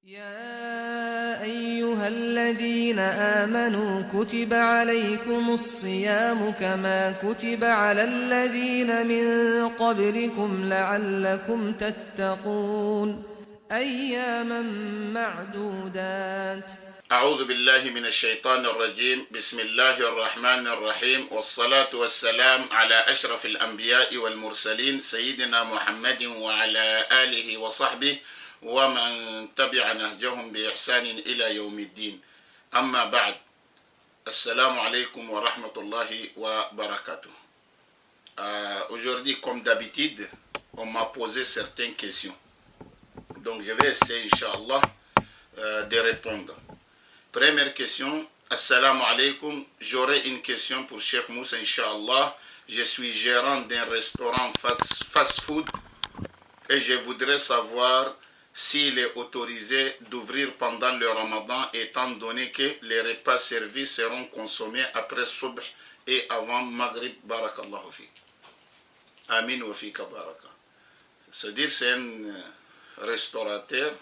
يا أيها الذين آمنوا كتب عليكم الصيام كما كتب على الذين من قبلكم لعلكم تتقون أياما معدودات. أعوذ بالله من الشيطان الرجيم. بسم الله الرحمن الرحيم، والصلاة والسلام على أشرف الأنبياء والمرسلين سيدنا محمد وعلى آله وصحبه ومن تبع نهجهم بإحسان إلى يوم الدين. أما بعد، السلام عليكم ورحمة الله وبركاته. Aujourd'hui, comme d'habitude, on m'a posé certaines questions. Donc je vais essayer, Inch'Allah, de répondre. Première question, Assalamu alaikum. J'aurais une question pour Cheikh Moussa, Inch'Allah. Je suis gérant d'un restaurant fast-food et je voudrais savoir s'il est autorisé d'ouvrir pendant le Ramadan, étant donné que les repas servis seront consommés après Subh et avant Maghrib. Barakallahu fi. Amin wa fika baraka. C'est-à-dire, c'est un restaurateur.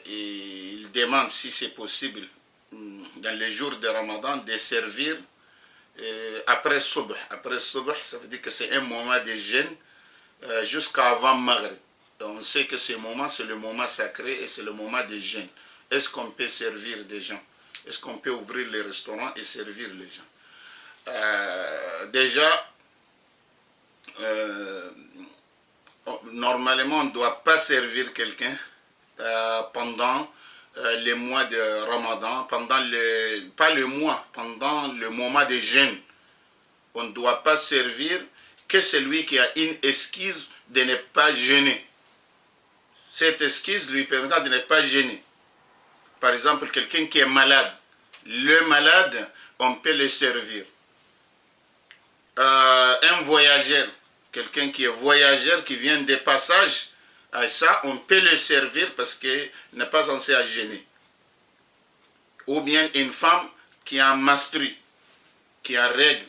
Il demande si c'est possible dans les jours de Ramadan de servir après Subh. Après Subh, ça veut dire que c'est un moment de jeûne jusqu'à avant Maghrib. On sait que ce moment, c'est le moment sacré et c'est le moment de jeûne. Est-ce qu'on peut servir des gens? Est-ce qu'on peut ouvrir les restaurants et servir les gens? Déjà, normalement, on ne doit pas servir quelqu'un pendant les mois de Ramadan, pendant pendant le mois de jeûne. On ne doit pas servir que celui qui a une excuse de ne pas jeûner. Cette excuse lui permettra de ne pas jeûner. Par exemple, quelqu'un qui est malade. Le malade, on peut le servir. Un voyageur, quelqu'un qui est voyageur, qui vient de passage, ça, on peut le servir parce qu'il n'est pas censé à jeûner. Ou bien une femme qui a un menstru, qui a règle.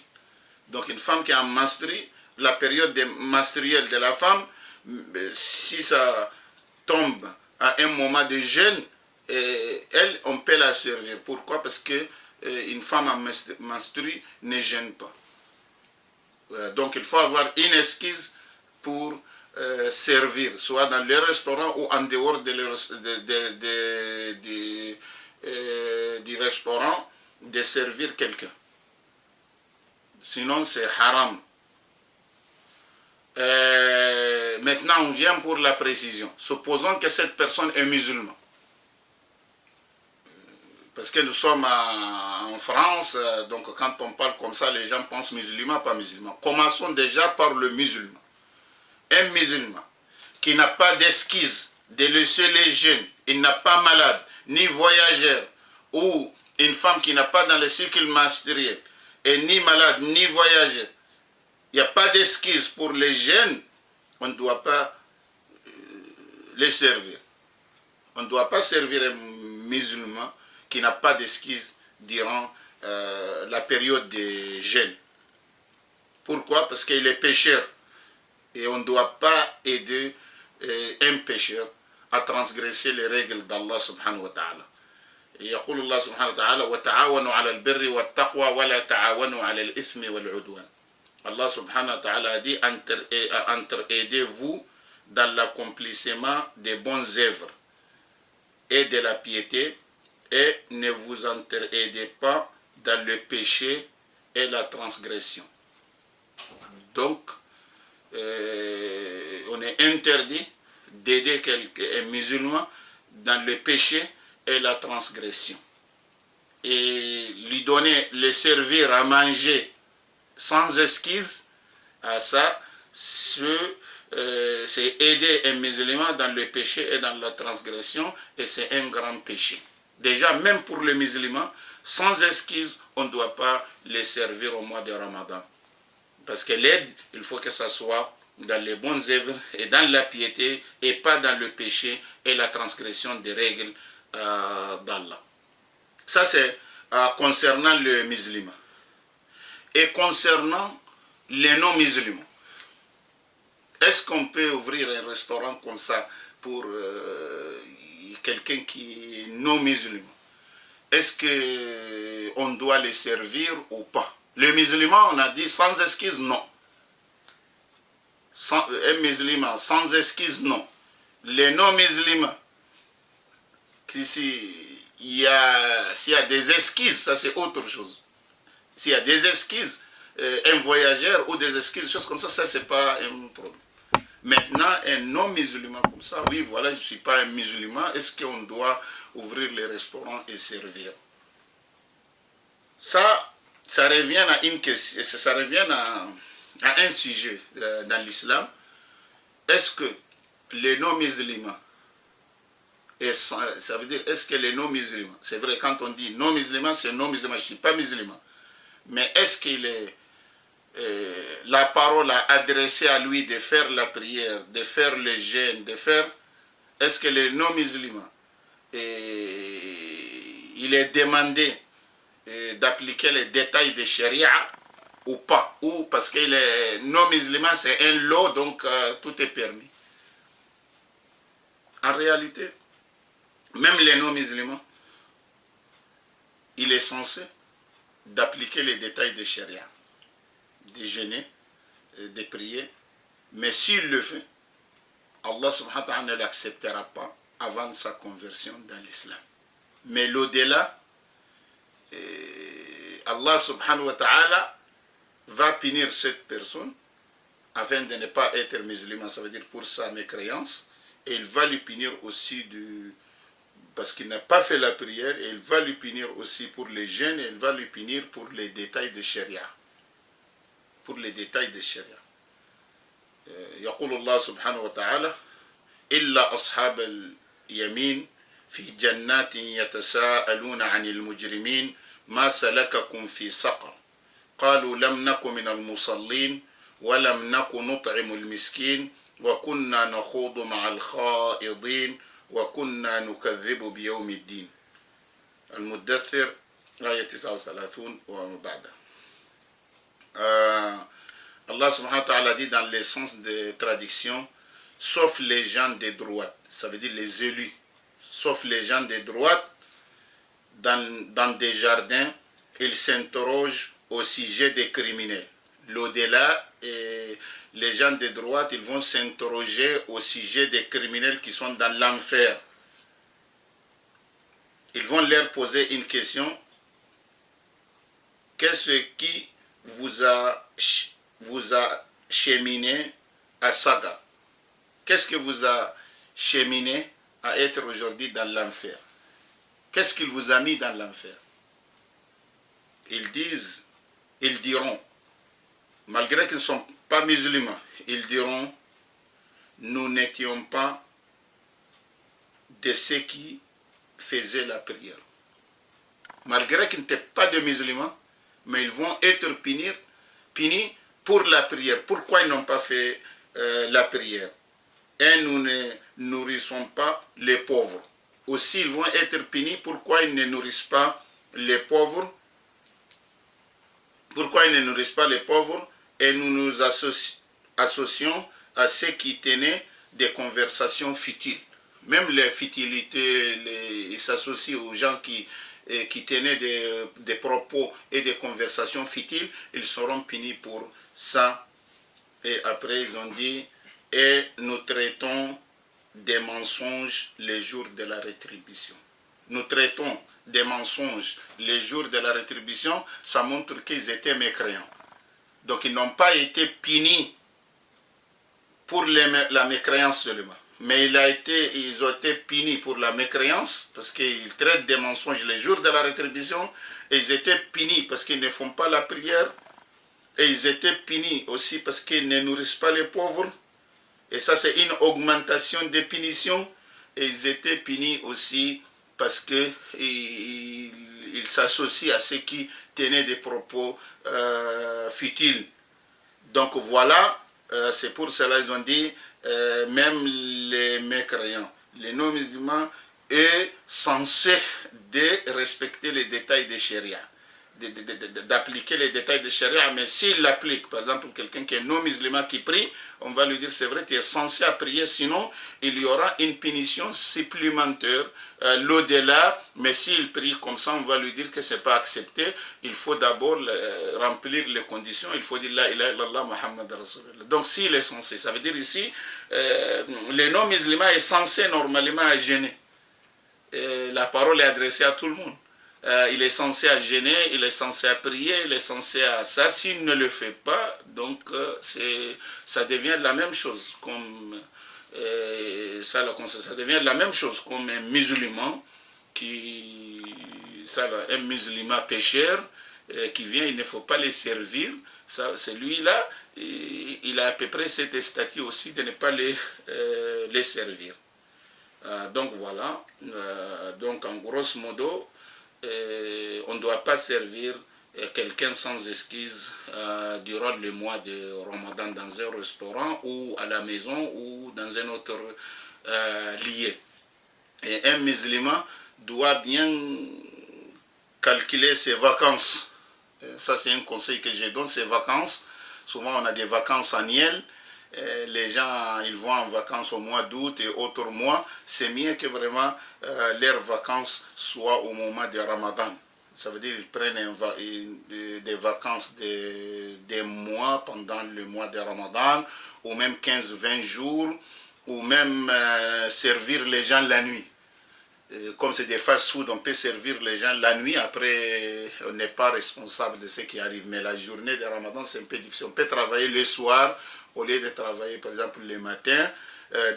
Donc une femme qui a un menstru, la période menstruelle de la femme, si ça tombe à un moment de jeûne, elle, on peut la servir. Pourquoi? Parce que une femme en menstru ne jeûne pas. Donc il faut avoir une excuse pour servir, soit dans le restaurant ou en dehors du restaurant, de servir quelqu'un. Sinon c'est haram. Maintenant on vient pour la précision. Supposons que cette personne est musulmane. Parce que nous sommes en France, donc quand on parle comme ça, les gens pensent musulman, pas musulman. Commençons déjà par le musulman. Un musulman qui n'a pas d'esquisse de laisser les jeunes, il n'a pas malade, ni voyageur, ou une femme qui n'a pas dans le cycle menstruel, et ni malade, ni voyageur, il n'y a pas d'esquisse pour les jeunes, on ne doit pas les servir. On ne doit pas servir un musulman qui n'a pas d'esquisse durant la période de jeûne. Pourquoi? Parce qu'il est pécheur. Et on ne doit pas aider un pécheur à transgresser les règles d'Allah subhanahu wa ta'ala. يقول الله سبحانه وتعالى وتعاونوا على البر والتقوى ولا تعاونوا على الإثم والعدوان. Allah subhanahu wa ta'ala a dit aidez-vous dans l'accomplissement des bonnes œuvres et de la piété, et ne vous aidez pas dans le péché et la transgression. Donc, on est interdit d'aider un musulman dans le péché et la transgression. Et lui donner, le servir à manger sans esquisse, à ça, c'est aider un musulman dans le péché et dans la transgression, et c'est un grand péché. Déjà, même pour le musulman, sans esquisse, on ne doit pas les servir au mois de Ramadan. Parce que l'aide, il faut que ça soit dans les bonnes œuvres et dans la piété, et pas dans le péché et la transgression des règles d'Allah. Ça, c'est concernant le musulman. Et concernant les non-musulmans, est-ce qu'on peut ouvrir un restaurant comme ça pour quelqu'un qui est non musulman, est-ce qu'on doit les servir ou pas? Les musulmans, on a dit sans excuse, non. Un musulman sans excuse, non. Les non-musulmans, s'il y a des excuses, ça c'est autre chose. S'il y a des excuses, un voyageur ou des excuses, des choses comme ça c'est pas un problème. Maintenant, un non-musulman comme ça, oui, voilà, je ne suis pas un musulman, est-ce qu'on doit ouvrir les restaurants et servir? Ça revient à une question, ça revient à un sujet dans l'islam. Est-ce que les non-musulmans, ça veut dire, est-ce que les non-musulmans, c'est vrai, quand on dit non-musulman, c'est non-musulman, je ne suis pas musulman, mais est-ce qu'il est la parole a adressé à lui de faire la prière, de faire le jeûne, est-ce que les non-musulmans, il est demandé d'appliquer les détails de charia ou pas, ou parce que les non-musulmans c'est un lot, donc tout est permis. En réalité, même les non-musulmans, il est censé d'appliquer les détails de charia, de jeûner, de prier, mais s'il le fait, Allah subhanahu wa ta'ala ne l'acceptera pas avant sa conversion dans l'islam. Mais l'au-delà, Allah subhanahu wa ta'ala va punir cette personne afin de ne pas être musulman, ça veut dire pour sa mécréance, et il va lui punir aussi parce qu'il n'a pas fait la prière, et il va lui punir aussi pour les jeûnes, et il va lui punir pour les détails de sharia. Pour les détails de sharia. يقول الله سبحانه وتعالى إلا أصحاب اليمين في جنات يتساءلون عن المجرمين ما سلككم في سقر قالوا لم نك من المصلين ولم نك نطعم المسكين وكنا نخوض مع الخائضين وكنا نكذب بيوم الدين. المدثر آية 39 وبعدها. Allah subhanahu wa ta'ala dit dans le sens de traduction, sauf les gens de droite, ça veut dire les élus, sauf les gens de droite, dans des jardins, ils s'interrogent au sujet des criminels. L'au-delà, les gens de droite, ils vont s'interroger au sujet des criminels qui sont dans l'enfer. Ils vont leur poser une question. Qu'est-ce qui vous a cheminé à Saga? Qu'est-ce que vous a cheminé à être aujourd'hui dans l'enfer? Qu'est-ce qu'il vous a mis dans l'enfer? Ils diront, malgré qu'ils ne sont pas musulmans, ils diront, nous n'étions pas de ceux qui faisaient la prière. Malgré qu'ils n'étaient pas de musulmans, mais ils vont être punis pour la prière. Pourquoi ils n'ont pas fait la prière? Et nous ne nourrissons pas les pauvres. Aussi, ils vont être punis. Pourquoi ils ne nourrissent pas les pauvres? Pourquoi ils ne nourrissent pas les pauvres? Et nous nous associons à ceux qui tenaient des conversations futiles. Même les futilités, ils s'associent aux gens qui tenaient des propos et des conversations futiles. Ils seront punis pour ça. Et après, ils ont dit, et nous traitons des mensonges les jours de la rétribution. Nous traitons des mensonges les jours de la rétribution, ça montre qu'ils étaient mécréants. Donc ils n'ont pas été punis pour la mécréance seulement, mais ils ont été punis pour la mécréance, parce qu'ils traitent des mensonges les jours de la rétribution, et ils étaient punis parce qu'ils ne font pas la prière, et ils étaient punis aussi parce qu'ils ne nourrissent pas les pauvres, et ça c'est une augmentation des punitions, et ils étaient punis aussi parce qu'ils s'associent à ceux qui tenaient des propos futiles. Donc voilà, c'est pour cela qu'ils ont dit, même les mécréants, les non-musulmans, est censé de respecter les détails des sharia, d'appliquer les détails de charia, mais s'il l'applique, par exemple quelqu'un qui est non musulman qui prie, on va lui dire c'est vrai, tu es censé prier, sinon il y aura une punition supplémentaire, l'au-delà, mais s'il prie comme ça, on va lui dire que ce n'est pas accepté, il faut d'abord remplir les conditions, il faut dire la ilaha illallah Muhammad Rasulullah. Donc s'il est censé, ça veut dire ici, le non musulman est censé normalement gêner. La parole est adressée à tout le monde. Il est censé à gêner, il est censé à prier, il est censé à ça. S'il ne le fait pas, donc ça devient la même chose. Comme, ça devient la même chose comme un musulman un musulman pécheur qui vient, il ne faut pas les servir. Celui-là, il a à peu près cet statut aussi de ne pas les servir. Donc voilà, donc en grosso modo, on ne doit pas servir quelqu'un sans excuse durant le mois de Ramadan dans un restaurant ou à la maison ou dans un autre lieu. Et un musulman doit bien calculer ses vacances. Ça c'est un conseil que je donne, ses vacances. Souvent on a des vacances annuelles. Les gens ils vont en vacances au mois d'août et autres mois, c'est mieux que vraiment leurs vacances soient au moment de Ramadan. Ça veut dire qu'ils prennent des vacances des mois pendant le mois de Ramadan, ou même 15-20 jours, ou même servir les gens la nuit. Comme c'est des fast-food, on peut servir les gens la nuit, après on n'est pas responsable de ce qui arrive. Mais la journée de Ramadan, c'est un peu difficile. On peut travailler le soir, au lieu de travailler par exemple le matin,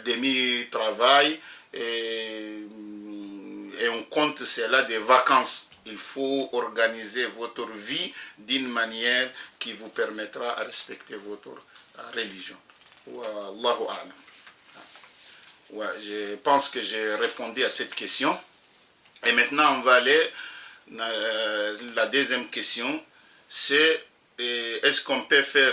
demi-travail, et on compte cela des vacances. Il faut organiser votre vie d'une manière qui vous permettra de respecter votre religion. Wallahu a'lam. Ouais, je pense que j'ai répondu à cette question. Et maintenant, on va aller la deuxième question, c'est est-ce qu'on peut faire,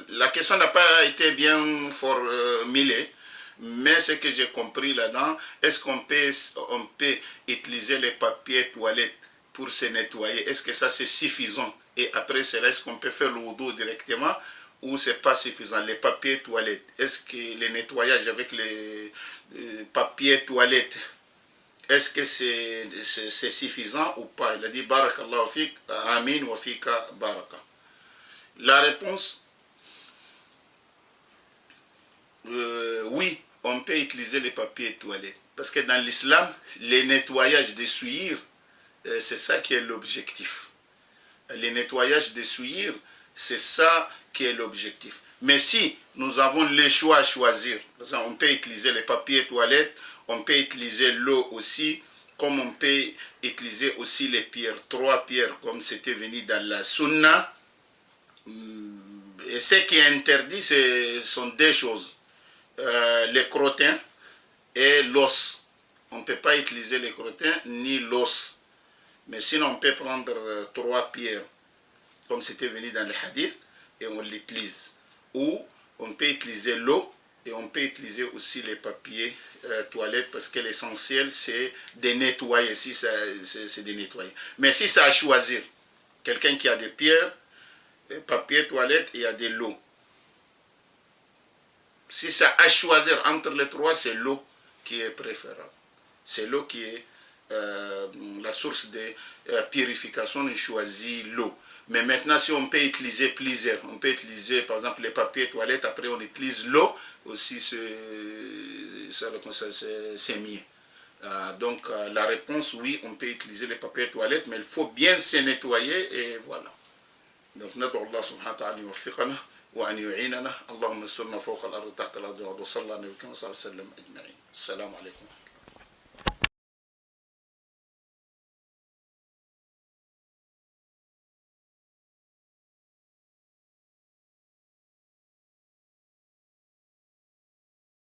la question n'a pas été bien formulée, mais ce que j'ai compris là-dedans, est-ce qu'on peut utiliser les papiers toilettes pour se nettoyer? Est-ce que ça c'est suffisant? Et après cela, est-ce qu'on peut faire le wudu directement ou c'est pas suffisant? Les papiers toilettes, est-ce que le nettoyage avec les papiers toilettes, est-ce que c'est suffisant ou pas? Il a dit Barakallahu fik, Amin wa fika baraka. La réponse, oui, on peut utiliser les papiers toilettes. Parce que dans l'islam, le nettoyage des souillures, c'est ça qui est l'objectif. Le nettoyage des souillures, c'est ça qui est l'objectif. Mais si nous avons le choix à choisir, on peut utiliser les papiers toilettes, on peut utiliser l'eau aussi, comme on peut utiliser aussi les pierres, 3 pierres, comme c'était venu dans la sunna. Et ce qui est interdit, ce sont 2 choses. Les crottins et l'os. On ne peut pas utiliser les crottins ni l'os. Mais sinon, on peut prendre 3 pierres, comme c'était venu dans le hadith, et on l'utilise. Ou on peut utiliser l'eau et on peut utiliser aussi les papiers toilettes, parce que l'essentiel c'est de nettoyer, si c'est de nettoyer. Mais si c'est à choisir, quelqu'un qui a des pierres, papier toilette et il y a de l'eau. Si c'est à choisir entre les 3, c'est l'eau qui est préférable. C'est l'eau qui est la source de purification, on choisit l'eau. Mais maintenant, si on peut utiliser plusieurs, on peut utiliser par exemple les papiers toilettes, après on utilise l'eau, aussi c'est mieux. Donc la réponse, oui, on peut utiliser les papiers toilettes, mais il faut bien se nettoyer et voilà. Donc, ندعو الله سبحانه وتعالى يوفقنا وأن يعيننا اللهم استرنا فوق الأرض تحت الأرض وصلى الله عليه وسلم أجمعين. السلام عليكم.